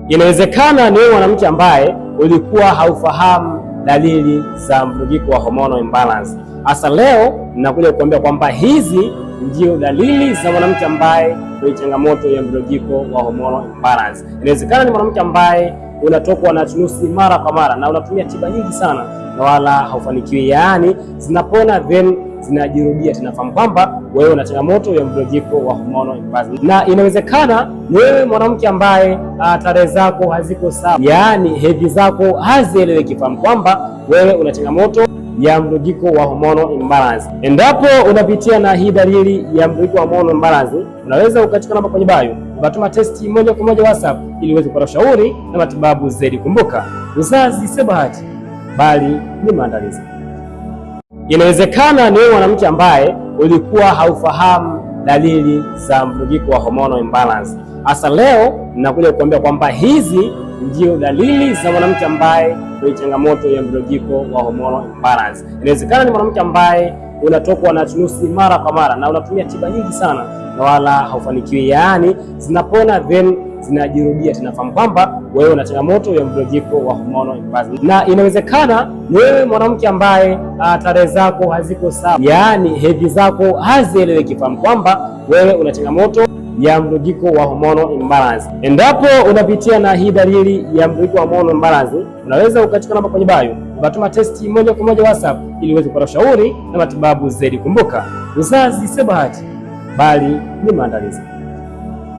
Inawezekana ni wewe mwanamke ambaye ulikuwa haufahamu dalili za mvurugiko wa hormonal imbalance. Hasa leo ninakuja kukuambia kwamba hizi ndio dalili za mwanamke ambaye mwenye changamoto ya mvurugiko wa hormonal imbalance. Inawezekana ni mwanamke ambaye unatokwa na chunusi mara kwa mara na unatumia tiba nyingi sana na wala haufanikiwi, yaani zinapona then zinajirudia. Tunafahamu kwamba wewe una changamoto ya mvurugiko wa hormonal imbalance. Na inawezekana ni wewe mwanamke ambaye tarehe zako haziko sawa, yaani hedhi zako hazieleweki. Fahamu kwamba wewe una changamoto ya mvurugiko wa hormonal imbalance. Endapo unapitia na hii dalili ya mvurugiko wa hormonal imbalance, unaweza ukachukua namba kwenye bio ukatuma testi moja kwa moja WhatsApp ili uweze kupata ushauri na matibabu zaidi. Kumbuka, uzazi si bahati bali ni maandalizi. Inawezekana ni wewe mwanamke ambaye ulikuwa haufahamu dalili za mvurugiko wa hormonal imbalance. Hasa leo ninakuja kukuambia kwamba hizi ndio dalili za mwanamke ambaye mwenye changamoto ya mvurugiko wa hormonal imbalance. Inawezekana ni mwanamke ambaye unatokwa na chunusi mara kwa mara na unatumia tiba nyingi sana na wala haufanikiwi, yaani zinapona then zinajirudia. Tunafahamu kwamba wewe una changamoto ya mvurugiko wa hormonal imbalance. Na inawezekana ni wewe mwanamke ambaye tarehe zako haziko sawa, yaani hedhi zako hazieleweki. Fahamu kwamba wewe una changamoto ya mvurugiko wa hormonal imbalance. Endapo unapitia na hii dalili ya mvurugiko wa hormonal imbalance, unaweza ukachukua namba kwenye bio ukatuma testi moja kwa moja WhatsApp ili uweze kupata ushauri na matibabu zaidi. Kumbuka, uzazi si bahati bali ni maandalizi.